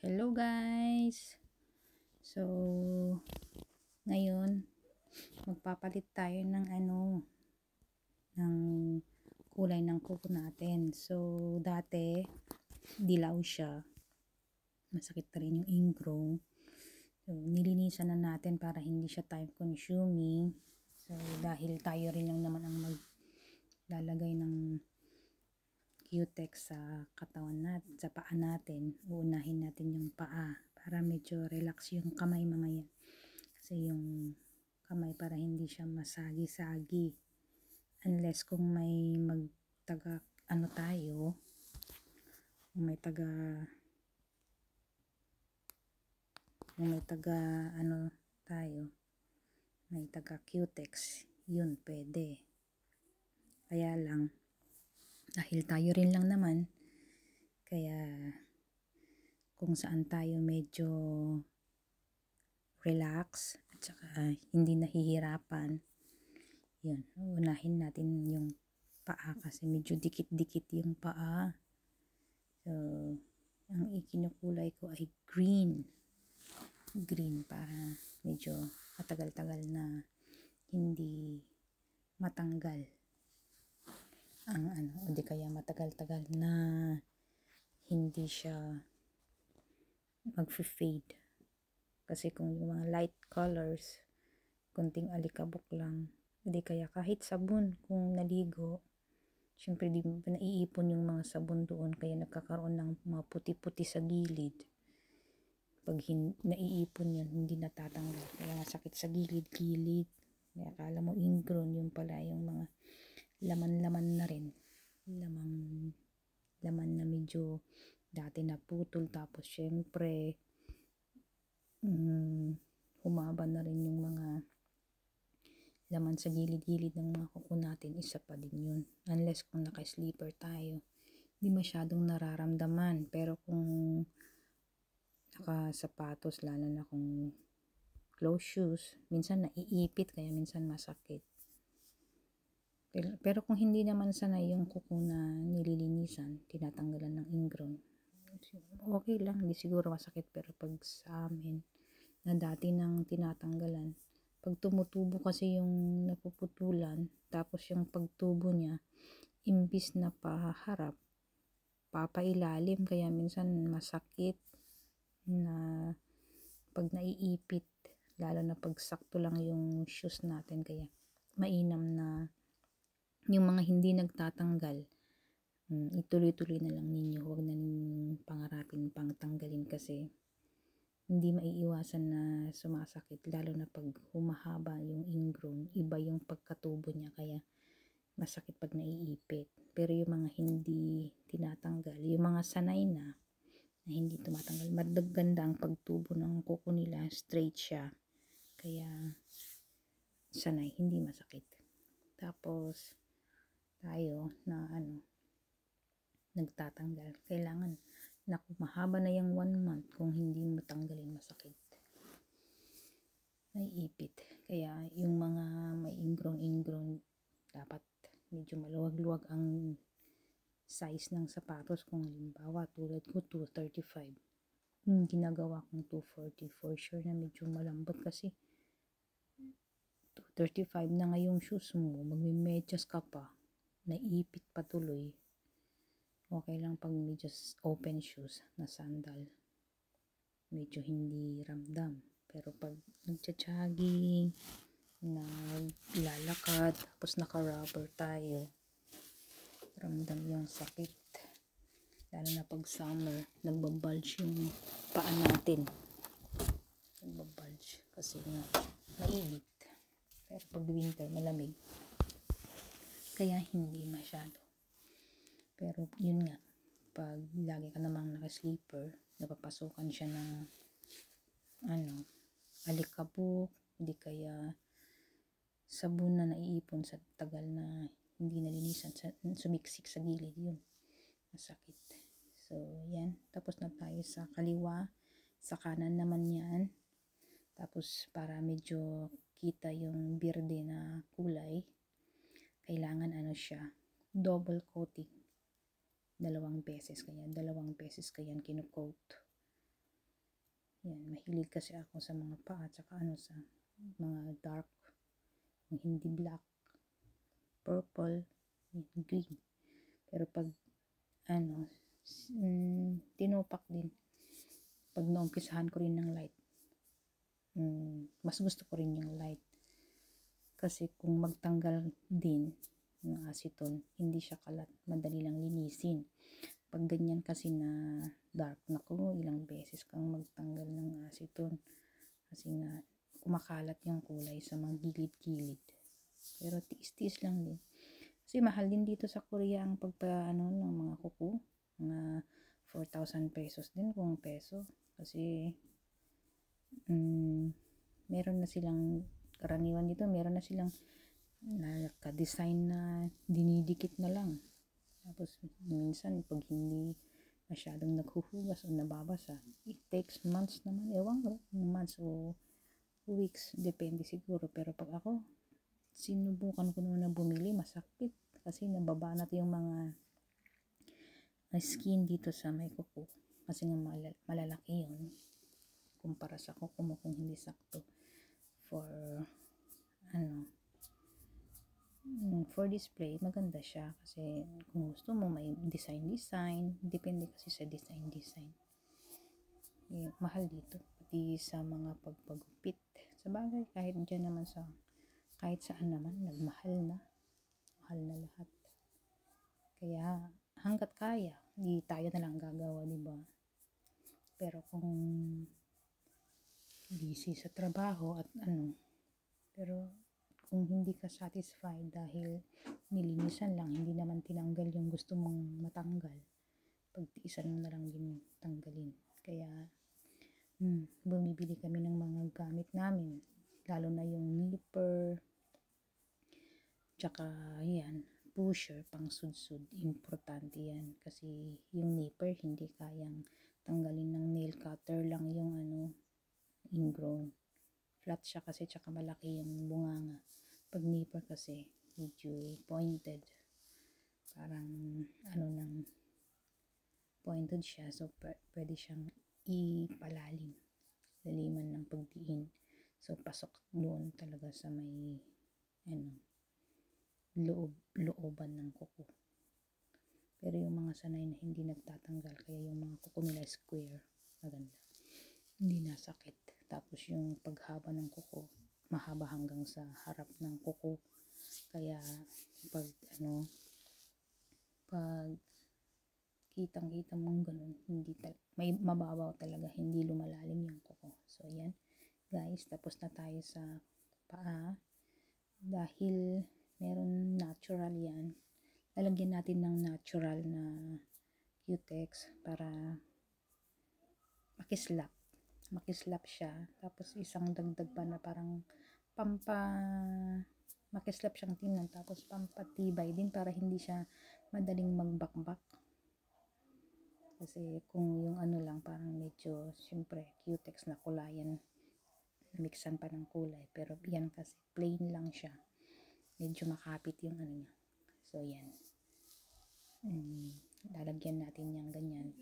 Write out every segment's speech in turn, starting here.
Hello guys! So, ngayon, magpapalit tayo ng ng kulay ng kuko natin. So, dati, dilaw siya. Masakit na rin yung ingrown. So, nilinisan na natin para hindi siya time consuming. So, dahil tayo rin lang naman ang maglalagay ng Q-Tex sa katawan natin, sa paa natin, uunahin natin yung paa para medyo relax yung kamay mamaya. Kasi yung kamay para hindi siya masagi-sagi. Unless kung may magtaga tayo, kung may tayo, may taga Q-Tex, yun pwede. Kaya lang, dahil tayo rin lang naman, kaya kung saan tayo medyo relax at saka hindi nahihirapan, yun, unahin natin yung paa kasi medyo dikit-dikit yung paa. So, ang ikinukulay ko ay green para medyo matagal-tagal na hindi matanggal ang o di kaya matagal-tagal na hindi siya mag-fade. Kasi kung yung mga light colors, kunting alikabok lang, hindi kaya kahit sabon kung naligo, syempre di naiipon yung mga sabon doon, kaya nagkakaroon ng mga puti-puti sa gilid. Pag naiipon yun, hindi natatanggal, kaya sakit sa gilid-gilid. Kaya akala mo ingrown, yung pala yung mga laman-laman na rin, laman na medyo dati naputol, tapos syempre humaba na rin yung mga laman sa gilid-gilid ng mga kuko natin, isa pa din yun. Unless kung naka-sleeper tayo, hindi masyadong nararamdaman. Pero kung naka-sapatos, lalo na kung closed shoes, minsan naiipit, kaya minsan masakit. Pero kung hindi naman sanay yung kuko na nililinisan, tinatanggalan ng ingrown, okay lang, hindi siguro masakit. Pero pag sa amin, na dati nang tinatanggalan, pag tumutubo kasi yung napuputulan, tapos yung pagtubo niya, imbis na paharap, papailalim, kaya minsan masakit na pag naiipit, lalo na pag sakto lang yung shoes natin. Kaya mainam na yung mga hindi nagtatanggal, ituloy-tuloy na lang ninyo, huwag na ninyong pangarapin pang tanggalin kasi hindi maiiwasan na sumasakit, lalo na pag humahaba yung ingrown, iba yung pagkatubo niya, kaya masakit pag naiipit. Pero yung mga hindi tinatanggal, yung mga sanay na hindi tumatanggal, maganda ang pagtubo ng kuko nila, straight siya, kaya sanay, hindi masakit. Tapos tayo na nagtatanggal, kailangan mahaba na yung 1 month, kung hindi mo tanggalin masakit, naiipit. Kaya yung mga may ingrown dapat medyo maluwag-luwag ang size ng sapatos. Kung halimbawa tulad ko 235, ginagawa kong 240, for sure na medyo malambot kasi 235 na ngayong shoes mo, magme-medyas ka pa, naipit pa tuloy. Okay lang pag medyo open shoes na sandal, medyo hindi ramdam. Pero pag nagja-jogging, naglalakad, tapos naka-rubber tayo, ramdam yung sakit. Lalo na pag summer, nagbabulge yung paa natin. Nagbabulge kasi nga mainit. Pero pag winter, malamig, kaya hindi masyado. Pero yun nga, pag lagi ka namang naka-sleeper, napapasukan siya ng alikabok, hindi kaya sabon na naiipon sa tagal na hindi nalinisan, sumiksik sa gilid, yun, masakit. So yan, tapos na tayo sa kaliwa. Sa kanan naman yan. Tapos para medyo kita yung berde na kulay, kailangan siya, double coating, 2 beses, kaya 2 beses ko yan kinu-coat Yan, mahilig kasi ako sa mga paa, tsaka sa mga dark, hindi black, purple, green. Pero pag tinopak din, pag naumpisahan ko rin ng light, mas gusto ko rin yung light. Kasi kung magtanggal din ng acetone, hindi siya kalat, madali lang linisin. Pag ganyan kasi na dark, naku, ilang beses kang magtanggal ng acetone kasi nga kumakalat yung kulay sa mga gilid-gilid. Pero tiis-tiis lang din. Kasi mahal din dito sa Korea ang ng mga kuko. Mga 4,000 pesos din kung peso. Kasi meron na silang, karaniwan dito, meron na silang naka-design na dinidikit na lang. Tapos minsan pag hindi masyadong naghuhugas o nababasa, it takes months naman, ewan ko, months o weeks, depende siguro. Pero pag ako, sinubukan ko naman na bumili, masakit kasi nababanat yung mga skin dito sa may kuko, kasi nga malalaki yun kumpara sa kuko mo kung hindi sakto. For display, maganda siya kasi kung gusto mo may design, depende kasi sa design. Mahal dito, pati sa mga pagpagupit. Sa bagay, kahit saan naman, mahal na lahat. Kaya hanggat kaya, di tayo na lang gagawa, diba? Pero kung busy sa trabaho at pero kung hindi ka satisfied dahil nilinisan lang, hindi naman tinanggal yung gusto mong matanggal, pagtiisan mo na lang din tanggalin. Kaya bumibili kami ng mga gamit namin, lalo na yung nipper, tsaka yan, pusher, pang sudsud. Importante yan kasi yung nipper hindi kayang tanggalin ng nail cutter lang yung ingrown. Flat siya kasi, tsaka malaki yung bunganga. Pag nipper kasi medyo pointed, parang pointed siya, so pwede siyang ipalalim, laliman ng pagdiin. So pasok doon talaga sa may looban ng kuko. Pero yung mga sanay na hindi nagtatanggal, kaya yung mga kuko nila square, maganda, hindi nasakit. Tapos yung paghaba ng kuko, mahaba hanggang sa harap ng kuko. Kaya pag kitang-kita mong ganun, may mababaw talaga, hindi lumalalim yung kuko. So yan guys, tapos na tayo sa paa. Dahil meron natural yan, lalagyan natin ng natural na cutex para makislap siya. Tapos isang dagdag pa na parang makislap siyang tingnan, tapos pampatibay din para hindi siya madaling magbakbak. Kasi kung yung lang, parang medyo, syempre, cutex na kulayan, mixan pa ng kulay. Pero yan kasi plain lang siya, medyo makapit yung niya. So yan, lalagyan natin yung ganyan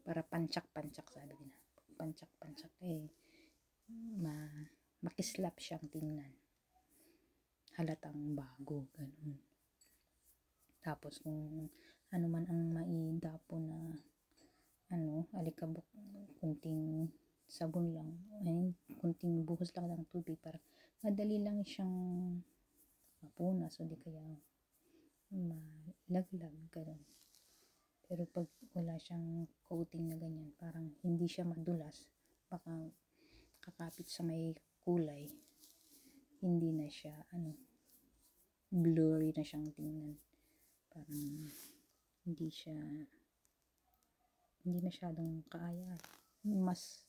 para pancak-pancak, sabi nila. Pancak-pancak makislap siyang tingnan, halatang bago, ganun. Tapos kung ano man ang maidapo na alikabok, kunting sabon lang, kunting buhos lang ng tubig para madali lang siyang mapunas, o di kaya malaglag, ganun. Pero pag wala siyang coating na ganyan, parang hindi siya madulas, baka kakapit sa may kulay, hindi na siya blurry na siyang tingnan, parang hindi masyadong kaaya. Mas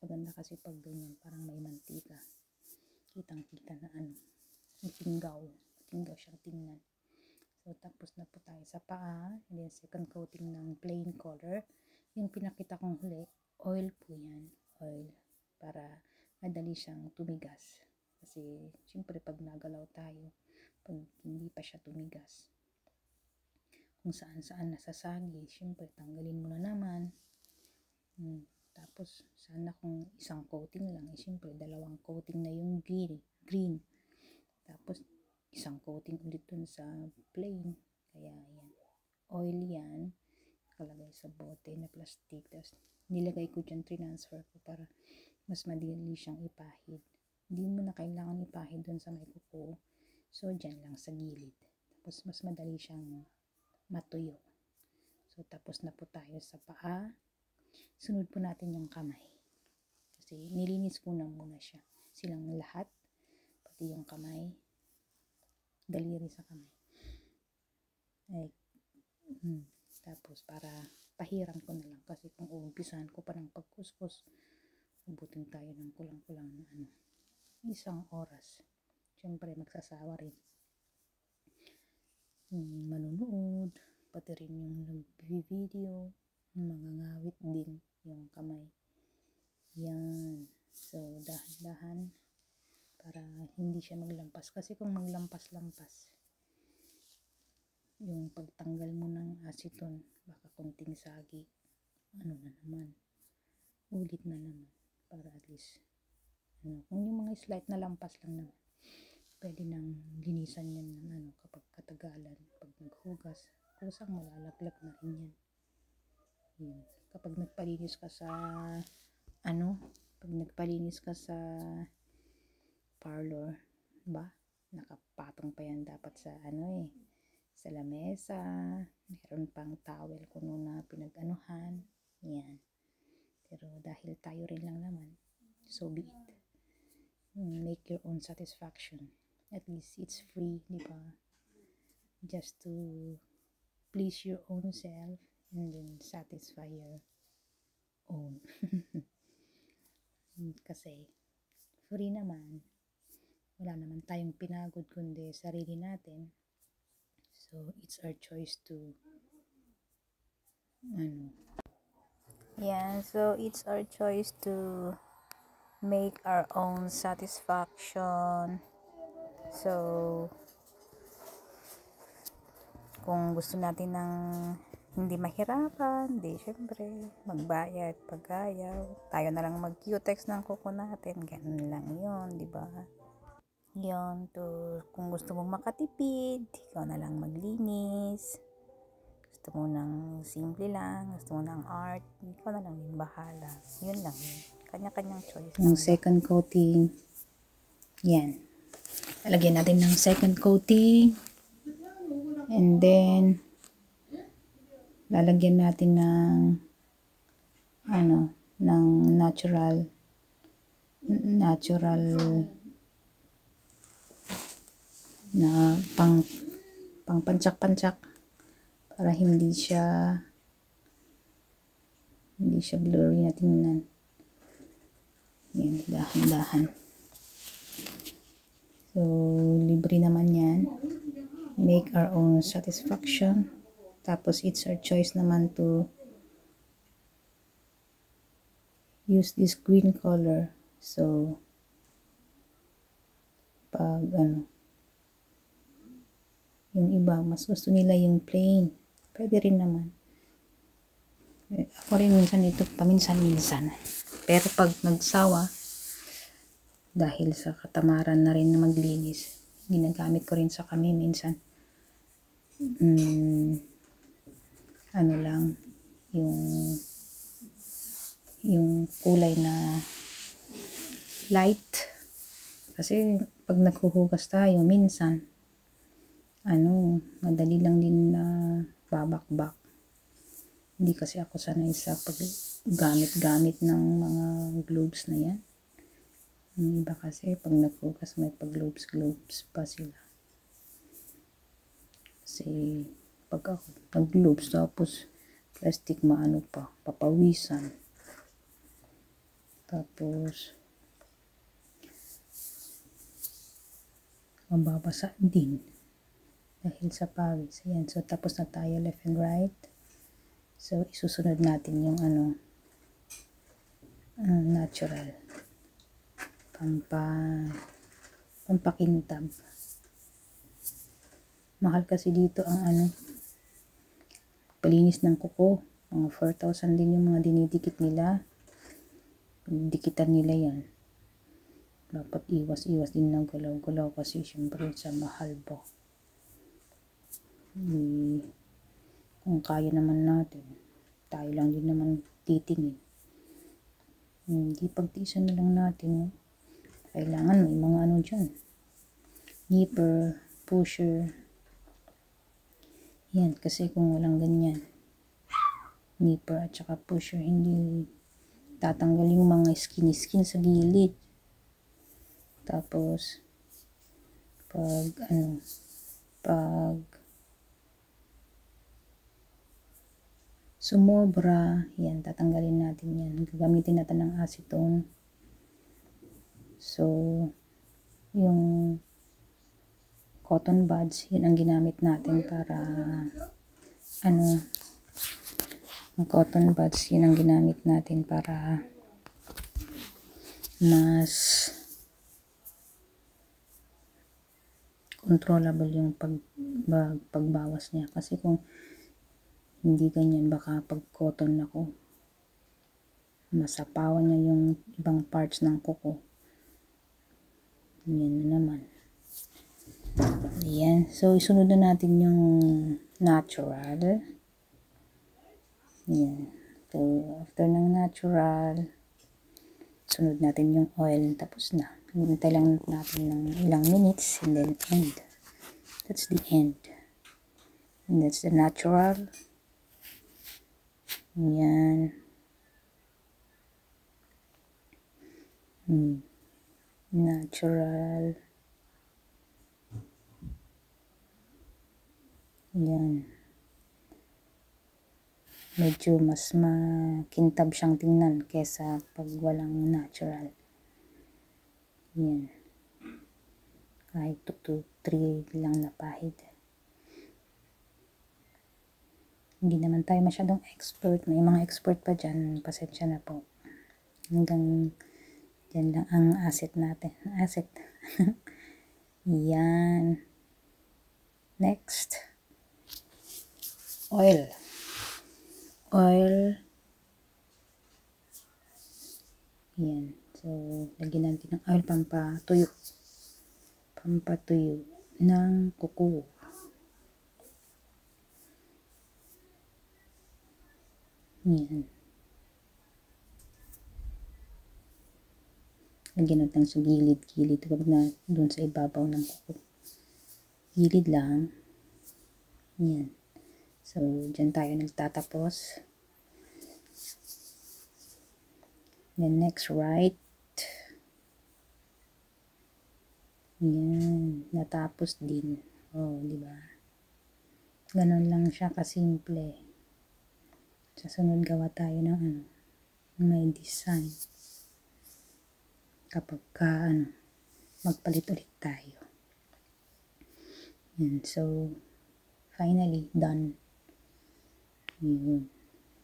maganda kasi pag ganyan, parang may mantika, kitang-kita na tinggaw siyang tingnan. So tapos na po tayo sa paa, and then second coating ng plain color. Yung pinakita kong huli, oil po yan, oil, para madali siyang tumigas. Kasi syempre pag nagalaw tayo, pag hindi pa siya tumigas, kung saan nasasagi, syempre tanggalin mo na naman. Tapos Tapos, sana kung isang coating lang, siyempre, dalawang coating na yung green. Tapos, isang coating ulit dun sa plain. Kaya, yan. Oil yan. Nakalagay sa bote na plastic. Tapos, nilagay ko dyan, transfer ko para mas madali siyang ipahid. Hindi mo na kailangan ipahid dun sa may kuko. So, dyan lang sa gilid. Tapos, mas madali siyang matuyo. So, tapos na po tayo sa paa. Sunod po natin yung kamay. Kasi, nilinis ko na muna siya. Silang lahat. Pati yung kamay. Daliri sa kamay. Ay, tapos, para pahiran ko na lang. Kasi kung uumpisahan ko pa ng pagkuskus, ubutin tayo ng kulang-kulang na isang oras. Siyempre, magsasawa rin. Manunood, pati rin yung nag-video, mangangawit din yung kamay. Yan. So, dahan-dahan para hindi siya maglampas. Kasi kung maglampas-lampas, yung pagtanggal mo ng aceton, baka konting sagi, na naman, ulit na naman. Para at least, kung yung mga slight na lampas lang naman, pwede nang linisan yan ng kapag katagalan, pag naghugas, kusang malalaglag na rin yan. Yun. Kapag nagpalinis ka sa parlor, ba? Nakapatong pa yan dapat sa sa lamesa. Meron pang towel kuno na pinag-anuhan. Yan. Pero dahil tayo rin lang naman, so be it. Make your own satisfaction. At least it's free, di ba? Just to please your own self and then satisfy your own. Kasi free naman. Wala naman tayong pinagod kundi sarili natin. So it's our choice to so it's our choice to make our own satisfaction. So, kung gusto natin ng hindi mahirapan, syempre, magbayad, pag-ayaw. Tayo na lang mag-cutex ng kuko natin. Ganun lang yun, di ba? Yun, kung gusto mong makatipid, ikaw na lang maglinis. Gusto mo ng simple lang, gusto mo ng art, ikaw na lang yung bahala. Yun lang yun. Kanya-kanyang choice. Yung second coating, yan. Lalagyan natin ng second coating. And then, lalagyan natin ng natural na pang pancak-pancak para hindi siya blurry na tingnan. Yan, dahan-dahan. So, libre naman yan. Make our own satisfaction. Tapos, it's our choice naman to use this green color. So, pag yung iba, mas gusto nila yung plain. Pwede rin naman. Ako rin minsan ito, paminsan-minsan. Pero pag nagsawa, dahil sa katamaran na rin na maglinis, ginagamit ko rin sa kami minsan. Lang, yung kulay na light. Kasi pag naghuhugas tayo, minsan, madali lang din na babakbak. Hindi kasi ako sanay sa paggamit-gamit ng mga globes na yan. Yung iba kasi pag naghugas may pag-globes pa sila. Kasi pag ako nag-globes tapos plastic papawisan. Tapos mababasa din dahil sa pawis. Ayan. So tapos na tayo left and right. So isusunod natin yung natural. Pampakintab. Mahal kasi dito ang palinis ng kuko. Mga 4,000 din yung mga dinidikit nila. dikitan nila yan. Dapat iwas-iwas din ng galaw-galaw kasi syempre sa mahal ba. Kung kaya naman natin, tayo lang din naman titingin. Hindi pagtiisan na lang natin. Kailangan may mga ano dyan. Nipper, pusher. Yan, kasi kung walang ganyan, nipper at saka pusher, hindi tatanggal yung mga skin sa gilid. Tapos, pag sumobra, yan, tatanggalin natin yan. Gagamitin natin ng acetone. So, yung cotton buds, yun ang ginamit natin para, ang cotton buds, yun ang ginamit natin para mas controllable yung pagbawas niya. Kasi kung hindi ganyan, baka pag cotton ako, masapawan niya yung ibang parts ng kuko. Yan na naman. Ayan. So, isunod na natin yung natural. Ayan. So, after ng natural, sunod natin yung oil. Tapos na. Hintay lang natin ng ilang minutes and then end. That's the end. And that's the natural. Ayan. Natural. Ayan. Medyo mas makintab siyang tingnan kesa pag walang natural. Ayan. Kahit 2 to 3 lang na pahid. Hindi naman tayo masyadong expert. May mga expert pa dyan. Pasensya na po. Hanggang dyan lang ang asset natin. Asset. Yan. Next. Oil. Oil. Yan. So, lagyan natin ng oil pampatuyo. Pampatuyo ng kuko. Yan. Lagyan natin sa gilid-gilid. Huwag na doon sa ibabaw ng kuko. Gilid lang. Yan. So, dyan tayo nagtatapos. Then, next, right. Yan. Natapos din. Oh, di ba? Ganon lang siya kasimple. Sa sunod, gawa tayo ng may design. Kapag magpalit ulit tayo. Yan. So, finally, done. Yun.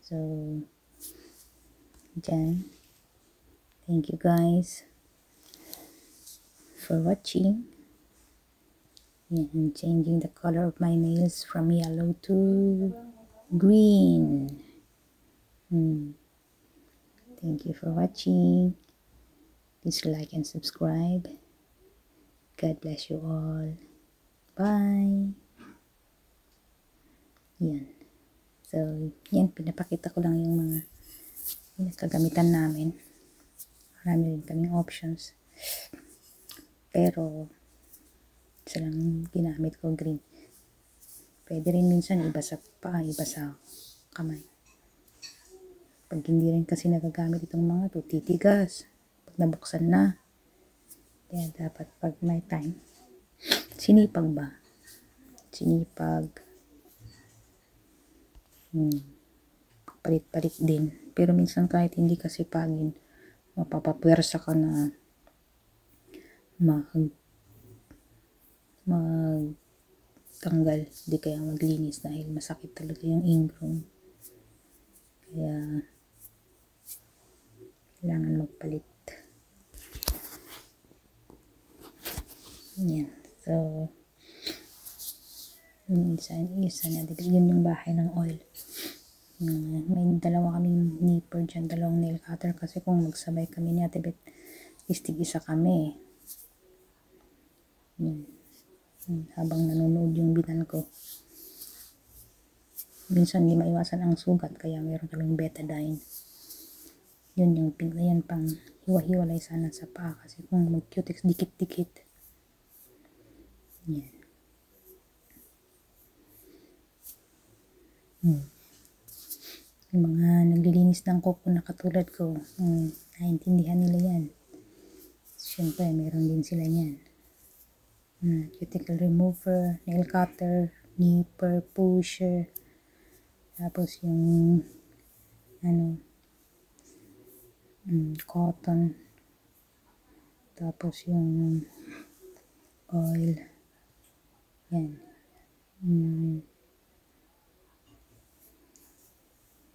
So, dyan. Thank you guys for watching. Yan. I'm changing the color of my nails from yellow to green. Thank you for watching. Please like and subscribe. God bless you all. Bye. Yan. So, yan. Pinapakita ko lang yung mga pinagkagamitan namin. Marami rin kaming options. Pero, isa lang ginamit ko, green. Pwede rin minsan iba sa paa, iba sa kamay. Pag hindi rin kasi nagagamit itong mga to, titigas. Pag nabuksan na. Kaya dapat pag may time, sinipag ba? Sinipag. Palit-palit din. Pero minsan kahit hindi kasi pagin, mapapapwersa ka na magtanggal. Di kaya maglinis dahil masakit talaga yung ingrown. Kaya kailangan magpalit. Yan. So, isa na. Yun yung bahay ng oil. May dalawa kaming nipper dyan, dalawang nail cutter kasi kung magsabay kami ni Ate Beth, isa kami. Habang nanonood yung binan ko. Minsan di maiwasan ang sugat, kaya meron kaming betadine. Yun yung pink na yan, pang hiwa-hiwalay sana sa paa kasi kung mag-cutex dikit-dikit. Yan. Yung mga naglilinis ng kuko na katulad ko, naintindihan nila yan. Siyempre, meron din sila yan. Cuticle remover, nail cutter, nipper, pusher, tapos yung cotton, tapos yung oil, yan.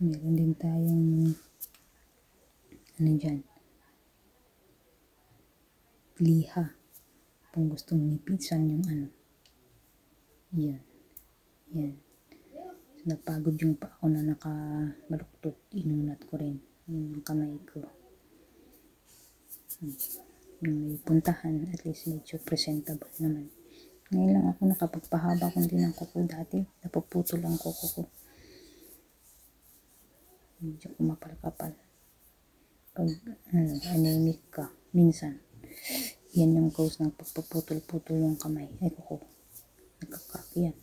Meron din tayong dyan, liha kung gustong nipisan yung yan. So, napagod yung pa ako na nakabaluktot, inunat ko rin yung kamay ko. Yung may puntahan, at least medyo presentable naman. Ngayon lang ako nakapagpahaba kundi ng kuko dati, napuputol ang kuko ko. Medyo kumapal-kapal. Pag anemic ka, minsan, yan yung cause ng pagpuputol-putol yung kamay. Ay kuko, nagkakak yan.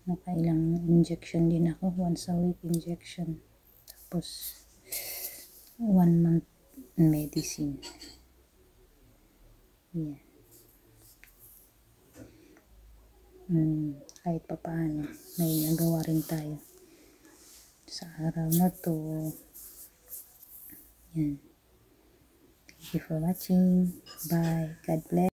Nakailang injection din ako, once a week injection. Tapos 1 month medicine. Yan. Kahit pa paano, may nagawa rin tayo sa araw na to. Yan. Thank you for watching. Bye. God bless.